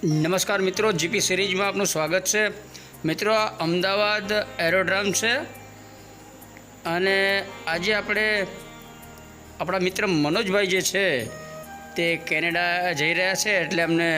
નમસ્કાર મિત્રો, જીપી સિરીઝમાં આપનું સ્વાગત છે। મિત્રો, આ અમદાવાદ એરોડ્રોમ છે અને આજે આપણે આપણા મિત્ર મનોજભાઈ જે છે તે કેનેડા જઈ રહ્યા છે, એટલે અમને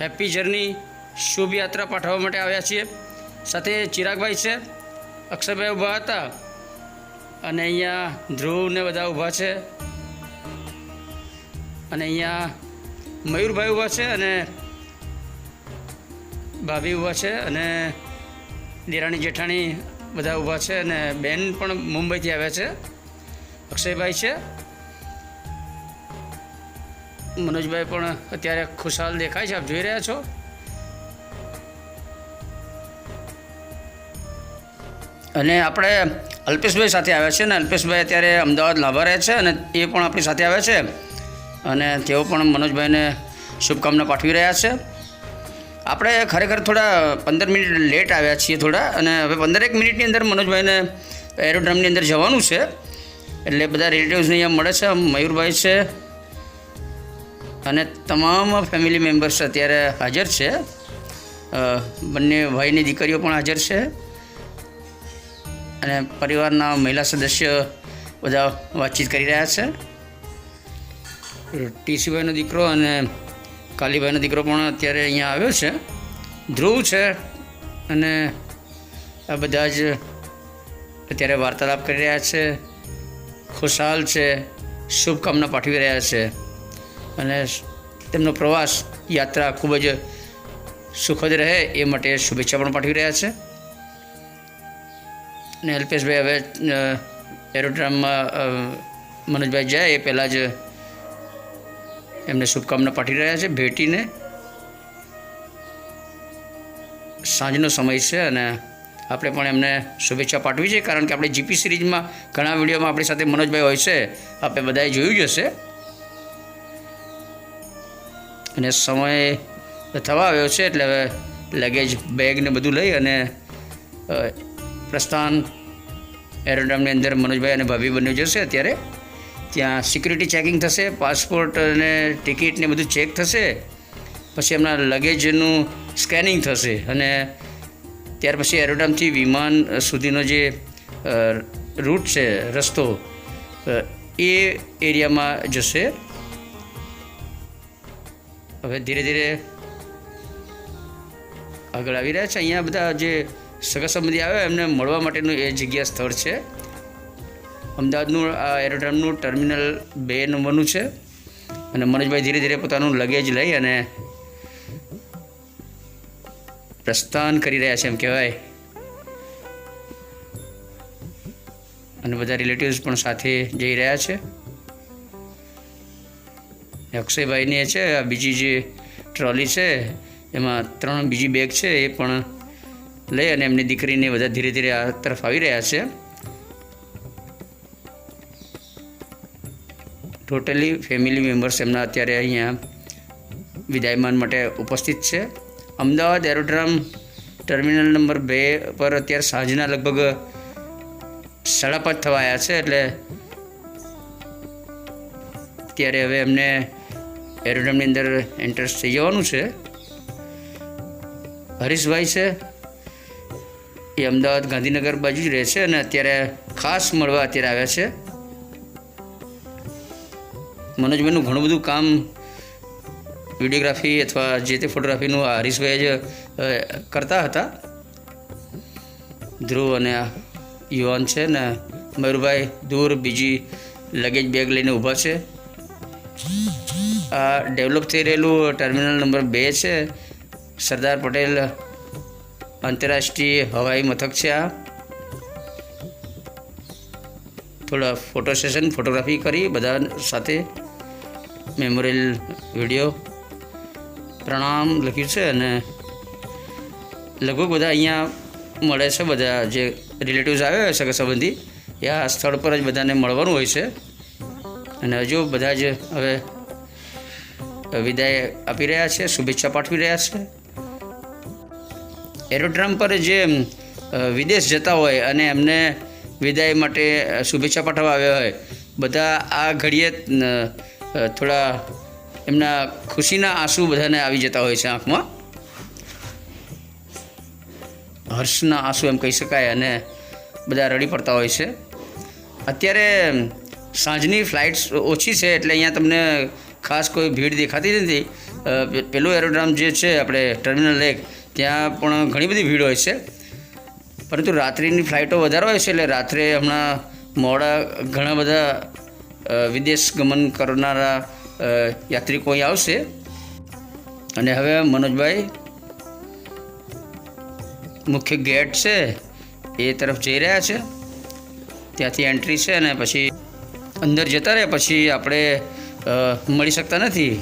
હેપી જર્ની, શુભ યાત્રા પાઠવવા માટે આવ્યા છીએ। સાથે ચિરાગભાઈ છે, અક્ષરભાઈ ઊભા હતા અને અહીંયા ધ્રુવને બધા ઊભા છે અને અહીંયા મયુરભાઈ ઊભા છે અને ભાભી ઊભા છે અને દેરાણી જેઠાણી બધા ઊભા છે અને બેન પણ મુંબઈથી આવ્યા છે, અક્ષયભાઈ છે, મનોજભાઈ પણ અત્યારે ખુશાલ દેખાય છે, આપ જોઈ રહ્યા છો। અને આપણે અલ્પેશભાઈ સાથે આવ્યા છે ને અલ્પેશભાઈ અત્યારે અમદાવાદ લાભા રહે છે અને એ પણ આપણી સાથે આવ્યા છે અને તેઓ પણ મનોજભાઈને શુભકામના પાઠવી રહ્યા છે। આપણે ખરેખર થોડા 15 મિનિટ લેટ આવ્યા છીએ થોડા, અને હવે 15 મિનિટની અંદર મનોજભાઈને એરોડ્રોમની અંદર જવાનું છે, એટલે બધા રિલેટિવ્સને અહીંયા મળે છે। મયુરભાઈ છે અને તમામ ફેમિલી મેમ્બર્સ અત્યારે હાજર છે, બંને ભાઈની દીકરીઓ પણ હાજર છે અને પરિવારના મહિલા સદસ્ય બધા વાતચીત કરી રહ્યા છે। ટીસીભાઈનો દીકરો અને કાલીભાઈનો દીકરો પણ અત્યારે અહીંયા આવ્યો છે, ધ્રુવ છે અને આ બધા જ અત્યારે વાર્તાલાપ કરી રહ્યા છે, ખુશાલ છે, શુભકામના પાઠવી રહ્યા છે અને તેમનો પ્રવાસ યાત્રા ખૂબ જ સુખદ રહે એ માટે શુભેચ્છા પણ પાઠવી રહ્યા છે। અને અલ્પેશભાઈ હવે એરોડ્રોમમાં મનોજભાઈ જાય એ પહેલાં જ એમને શુભકામના પાઠવી રહ્યા છે। ભેટીને સાંજનો સમય છે અને આપણે પણ એમને શુભેચ્છા પાઠવી છે, કારણ કે આપણે જીપી સિરીઝમાં ઘણા વિડીયોમાં આપણી સાથે મનોજભાઈ હોય છે, આપણે બધાએ જોયું જ હશે। અને સમય થવા આવ્યો છે એટલે હવે લગેજ બેગ ને બધું લઈ અને પ્રસ્થાન એરોડ્રોમની અંદર મનોજભાઈ અને ભાભી બંને જશે। અત્યારે ત્યાં સિક્યુરિટી ચેકિંગ થશે, પાસપોર્ટ અને ટિકિટ ને બધું ચેક થશે, પછી એમના લગેજનું સ્કેનિંગ થશે અને ત્યાર પછી એરોડ્રોમથી વિમાન સુધીનો જે રૂટ છે, રસ્તો, એ એરિયામાં જશે। હવે ધીરે ધીરે આગળ આવી રહ્યા છે। અહીંયા બધા જે સગા સંબંધી આવ્યા એમને મળવા માટેનું એ જગ્યા સ્થળ છે। અમદાવાદનું આ એરોડ્રોમનું ટર્મિનલ 2 નંબરનું છે અને મનોજભાઈ ધીરે ધીરે પોતાનું લગેજ લઈ અને પ્રસ્થાન કરી રહ્યા છે એમ કહેવાય, અને બધા રિલેટિવ્સ પણ સાથે જઈ રહ્યા છે। અક્ષયભાઈની એ છે આ બીજી જે ટ્રોલી છે એમાં 3 બીજી બેગ છે, એ પણ લઈ અને એમની દીકરીને બધા ધીરે ધીરે આ તરફ આવી રહ્યા છે। ટોટલી ફેમિલી મેમ્બર્સ એમના અત્યારે અહીંયા વિદાયમાન માટે ઉપસ્થિત છે। અમદાવાદ એરોડ્રોમ ટર્મિનલ નંબર 2 પર અત્યારે સાંજના લગભગ 5:30 થવા આવ્યા છે, એટલે ત્યારે હવે એમને એરોડ્રોમની અંદર એન્ટર થઈ જવાનું છે। હરીશભાઈ છે એ અમદાવાદ ગાંધીનગર બાજુ જ રહે છે અને અત્યારે ખાસ મળવા અત્યારે આવ્યા છે। મનોજભાઈનું ઘણું બધું કામ વિડીયોગ્રાફી અથવા જે તે ફોટોગ્રાફીનું આ હરીશભાઈ જ કરતા હતા। ધ્રુવ અને યુવાન છે ને મયુરભાઈ દૂર બીજી લગેજ બેગ લઈને ઊભા છે। આ ડેવલપ થઈ રહેલું ટર્મિનલ નંબર 2 છે, સરદાર પટેલ આંતરરાષ્ટ્રીય હવાઈ મથક છે। આ થોડા ફોટો સેશન, ફોટોગ્રાફી કરી બધા સાથે, મેમોરિયલ વિડીયો, પ્રણામ લખ્યું છે અને લગભગ બધા અહીંયા મળે છે, બધા જે રિલેટિવ્સ આવ્યા હોય સગા સંબંધી એ આ સ્થળ પર જ બધાને મળવાનું હોય છે। અને હજુ બધા જ હવે વિદાય આપી રહ્યા છે, શુભેચ્છા પાઠવી રહ્યા છે। એરોડ્રોમ પર જે વિદેશ જતા હોય અને એમને વિદાય માટે શુભેચ્છા પાઠવવા આવ્યા હોય, બધા આ ઘડીએ થોડા એમના ખુશીના આંસુ બધાને આવી જતા હોય છે આંખમાં, હર્ષના આંસુ એમ કહી શકાય, અને બધા રડી પડતા હોય છે. અત્યારે સાંજની ફ્લાઇટ્સ ઓછી છે એટલે અહીંયા તમને ખાસ કોઈ ભીડ દેખાતી નથી. પેલું એરોડ્રામ જે છે આપણે ટર્મિનલ 1 ત્યાં પણ ઘણી બધી ભીડ હોય છે, પરંતુ રાત્રિની ફ્લાઇટો વધારે હોય છે એટલે રાત્રે હમણાં મોડા ઘણા બધા વિદેશ ગમન કરનારા યાત્રિકો અહીં આવશે. અને હવે મનોજભાઈ મુખ્ય ગેટ છે એ તરફ જઈ રહ્યા છે, ત્યાંથી એન્ટ્રી છે અને પછી અંદર જતા રહે પછી આપણે મળી શકતા નથી.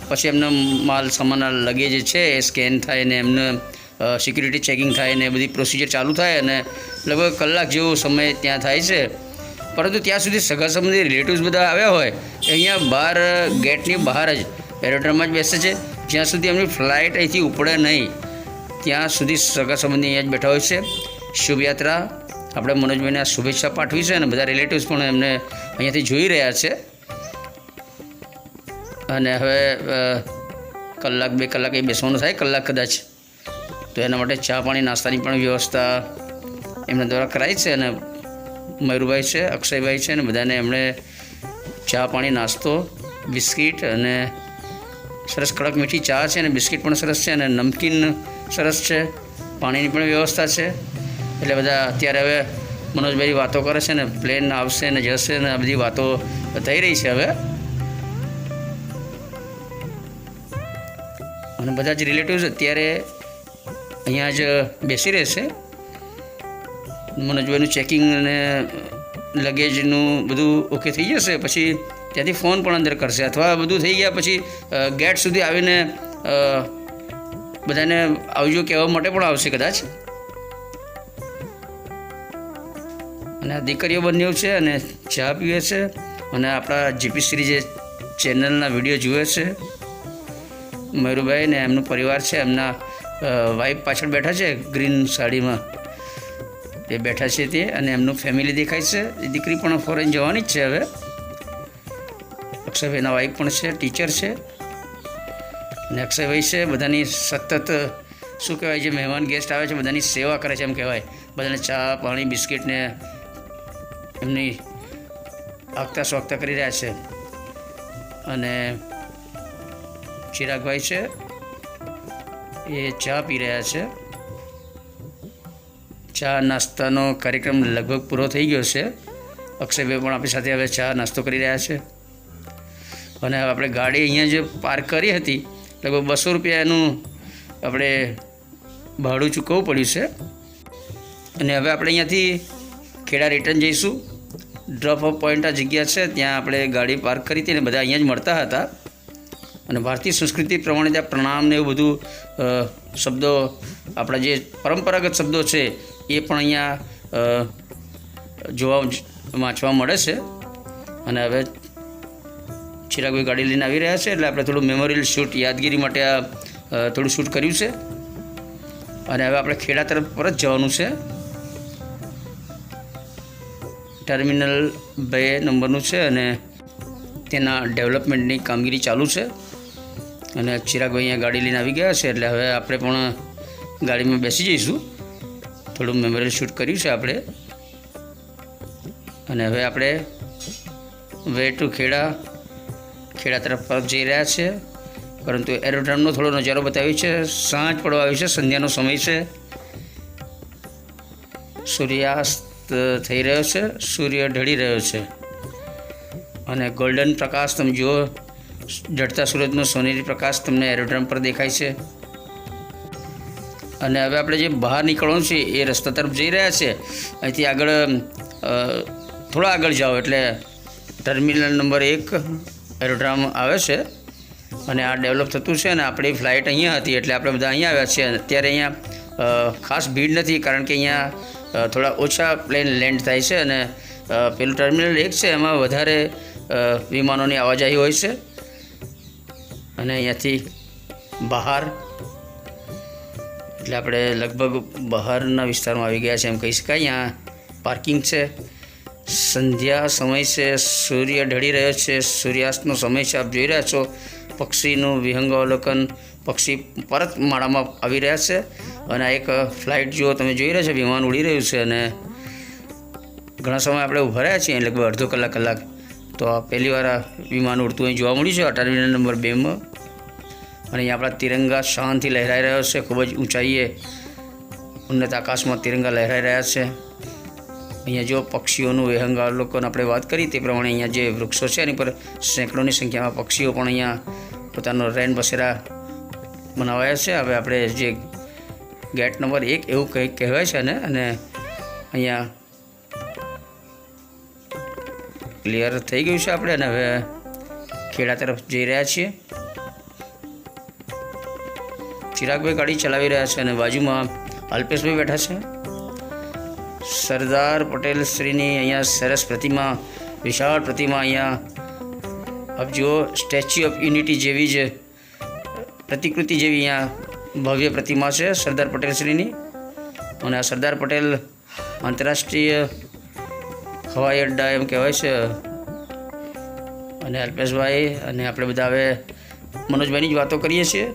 પછી એમનો માલ સામાન લગેજ છે એ સ્કેન થાય ને એમને સિક્યુરિટી ચેકિંગ થાય ને બધી પ્રોસિજર ચાલુ થાય અને લગભગ કલાક જેવો સમય ત્યાં થાય છે. પરંતુ ત્યાં સુધી સગા સંબંધી રિલેટિવ્સ બધા આવ્યા હોય અહીંયા બહાર ગેટની બહાર જ એરોડ્રોમમાં જ બેસે છે. જ્યાં સુધી એમની ફ્લાઇટ અહીંથી ઉપડે નહીં ત્યાં સુધી સગા સંબંધી અહીંયા જ બેઠા હોય છે. શુભયાત્રા આપણે મનોજભાઈને આ શુભેચ્છા પાઠવી છે અને બધા રિલેટિવ્સ પણ એમને અહીંયાથી જોઈ રહ્યા છે. અને હવે કલાક 2 કલાક એ બેસવાનું થાય, કલાક કદાચ, તો એના માટે ચા પાણી નાસ્તાની પણ વ્યવસ્થા એમના દ્વારા કરાઈ છે. અને મયુરભાઈ છે, અક્ષયભાઈ છે, અને બધાને એમણે ચા પાણી નાસ્તો બિસ્કિટ અને સરસ કડક મીઠી ચા છે અને બિસ્કિટ પણ સરસ છે અને નમકીન સરસ છે, પાણીની પણ વ્યવસ્થા છે. એટલે બધા અત્યારે હવે મનોજભાઈ વાતો કરે છે ને પ્લેન આવશે ને જશે ને આ બધી વાતો થઈ રહી છે હવે. અને બધા જ રિલેટિવ્સ અત્યારે અહીંયા જ બેસી રહેશે. મનોજભાઈનું ચેકિંગ અને લગેજનું બધું ઓકે થઈ જશે પછી ત્યાંથી ફોન પણ અંદર કરશે, અથવા બધું થઈ ગયા પછી ગેટ સુધી આવીને બધાને આવજો કહેવા માટે પણ આવશે કદાચ. અને આ દીકરીઓ બંને છે અને ચા પીવે છે અને આપણા જીપી સિરીઝ ચેનલના વિડીયો જુએ છે. મયુરભાઈ ને એમનો પરિવાર છે, એમના વાઈફ પાછળ બેઠા છે ગ્રીન સાડીમાં, એ બેઠા છે તે, અને એમનું ફેમિલી દેખાય છે. એ દીકરી પણ ફોરેન જવાની જ છે હવે. અક્ષયભાઈના વાઈફ પણ છે, ટીચર છે, અને અક્ષયભાઈ છે બધાની સતત શું કહેવાય જે મહેમાન ગેસ્ટ આવે છે બધાની સેવા કરે છે એમ કહેવાય. બધાને ચા પાણી બિસ્કિટ ને એમની આગતા સ્વાગતા કરી રહ્યા છે. અને ચિરાગભાઈ છે એ ચા પી રહ્યા છે. ચા નાસ્તાનો કાર્યક્રમ લગભગ પૂરો થઈ ગયો છે. અક્ષયભાઈ પણ આપણી સાથે હવે ચા નાસ્તો કરી રહ્યા છે. અને હવે આપણે ગાડી અહીંયા જે પાર્ક કરી હતી લગભગ 200 રૂપિયા એનું આપણે ભાડું ચૂકવવું પડ્યું છે. અને હવે આપણે અહીંયાથી ખેડા રિટર્ન જઈશું. ડ્રોપ ઓફ પોઈન્ટ આ જગ્યા છે ત્યાં આપણે ગાડી પાર્ક કરી હતી અને બધા અહીંયા જ મળતા હતા. અને ભારતીય સંસ્કૃતિ પ્રમાણે ત્યાં પ્રણામ ને એવું બધું શબ્દો આપણા જે પરંપરાગત શબ્દો છે એ પણ અહીંયા જોવા વાંચવા મળે છે. અને હવે ચિરાગભાઈ ગાડી લઈને આવી રહ્યા છે એટલે આપણે થોડું મેમોરિયલ શૂટ યાદગીરી માટે આ થોડું શૂટ કર્યું છે. અને હવે આપણે ખેડા તરફ પરત જવાનું છે. ટર્મિનલ 2 નંબરનું છે અને તેના ડેવલપમેન્ટની કામગીરી ચાલુ છે. અને ચિરાગભાઈ અહીંયા ગાડી લઈને આવી ગયા છે એટલે હવે આપણે પણ ગાડીમાં બેસી જઈશું. થોડું મેમોરિયલ શૂટ કર્યું છે આપણે. અને હવે આપણે વે ટુ ખેડા તરફ પરત જઈ રહ્યા છે. પરંતુ એરોડ્રોમનો થોડો નજારો બતાવ્યો છે. સાંજ પડવા આવી છે, સંધ્યાનો સમય છે, સૂર્યાસ્ત થઈ રહ્યો છે, સૂર્ય ઢળી રહ્યો છે અને ગોલ્ડન પ્રકાશ તમે જુઓ, ઢળતા સૂરજનો સોનેરી પ્રકાશ તમને એરોડ્રોમ પર દેખાય છે. અને હવે આપણે જે બહાર નીકળવાનું છે એ રસ્તા તરફ જઈ રહ્યા છે. અહીંથી આગળ થોડા આગળ જાઓ એટલે ટર્મિનલ નંબર 1 એરોડ્રોમ આવે છે. અને આ ડેવલપ થતું છે અને આપણી ફ્લાઇટ અહીંયા હતી એટલે આપણે બધા અહીંયા આવ્યા છીએ. અત્યારે અહીંયા ખાસ ભીડ નથી કારણ કે અહીંયા થોડા ઓછા પ્લેન લેન્ડ થાય છે અને પેલું ટર્મિનલ 1 છે એમાં વધારે વિમાનોની આવાજાही હોય છે. અને અહીંયાથી બહાર એટલે આપણે લગભગ બહારના વિસ્તારમાં આવી ગયા છે એમ કહી શકાય. અહીંયા પાર્કિંગ છે. સંધ્યા સમય છે, સૂર્ય ઢળી રહ્યો છે, સૂર્યાસ્તનો સમય છે, આપ જોઈ રહ્યા છો. પક્ષીનું વિહંગાવલોકન, પક્ષી પરત માળામાં આવી રહ્યા છે. અને આ એક ફ્લાઇટ જો તમે જોઈ રહ્યા છો, વિમાન ઉડી રહ્યું છે. અને ઘણા સમય આપણે ઊભા રહ્યા છીએ, લગભગ અડધો કલાક. તો આ પહેલી વાર આ વિમાન ઉડતું અહીં જોવા મળ્યું છે ટર્મિનલ નંબર 2માં. અને અહીંયા આપણા તિરંગા શાનથી લહેરાઈ રહ્યો છે. ખૂબ જ ઊંચાઈએ ઉન્નત આકાશમાં તિરંગા લહેરાઈ રહ્યા છે. અહીંયા જો પક્ષીઓનું વિહંગાવલોકન આપણે વાત કરી તે પ્રમાણે અહીંયા જે વૃક્ષો છે એની પર સેંકડોની સંખ્યામાં પક્ષીઓ પણ અહીંયા પોતાનો રેન બસેરા બનાવાયા છે. હવે આપણે જે ગેટ નંબર 1 એવું કંઈક કહેવાય છે ને, અને અહીંયા ક્લિયર થઈ ગયું છે આપણે. અને હવે ખેડા તરફ જઈ રહ્યા છીએ. ચિરાગભાઈ ગાડી ચલાવી રહ્યા છે અને બાજુમાં અલ્પેશભાઈ બેઠા છે. સરદાર પટેલ શ્રીની અહીંયા સરસ પ્રતિમા, વિશાળ પ્રતિમા અહીંયા આપ જુઓ, સ્ટેચ્યુ ઓફ યુનિટી જેવી જ પ્રતિકૃતિ જેવી અહીંયા ભવ્ય પ્રતિમા છે સરદાર પટેલ શ્રીની. અને આ સરદાર પટેલ આંતરરાષ્ટ્રીય હવાઈ અડ્ડા એમ કહેવાય છે. અને અલ્પેશભાઈ અને આપણે બધા હવે મનોજભાઈની જ વાતો કરીએ છીએ.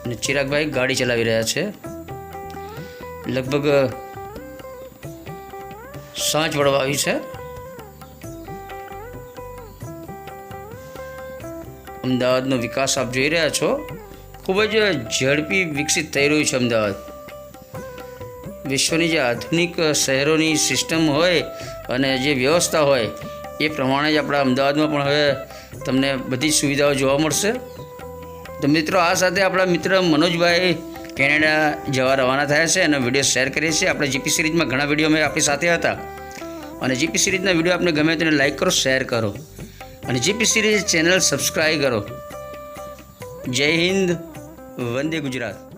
અને ચિરાગભાઈ ગાડી ચલાવી રહ્યા છે. લગભગ સાંજ પડવા આવી છે. અમદાવાદનો વિકાસ આપ જોઈ રહ્યા છો. ખૂબ જ ઝડપી વિકસિત થઈ રહ્યું છે અમદાવાદ. વિશ્વની જે આધુનિક શહેરોની સિસ્ટમ હોય અને જે વ્યવસ્થા હોય એ પ્રમાણે જ આપણા અમદાવાદમાં પણ હવે તમને બધી જ સુવિધાઓ જોવા મળશે. તો મિત્રો, આ સાથે આપણા મિત્ર મનોજભાઈ કેનેડા જવા રવાના થયા છે અને વિડીયો શેર કરીએ છીએ. આપણે જીપી સિરીઝમાં ઘણા વિડીયો મેં આપણી સાથે હતા. અને જીપી સિરીઝના વિડીયો આપને ગમે તેને લાઇક કરો, શેર કરો અને જીપી સિરીઝ ચેનલ સબસ્ક્રાઈબ કરો. જય હિન્દ, વંદે ગુજરાત.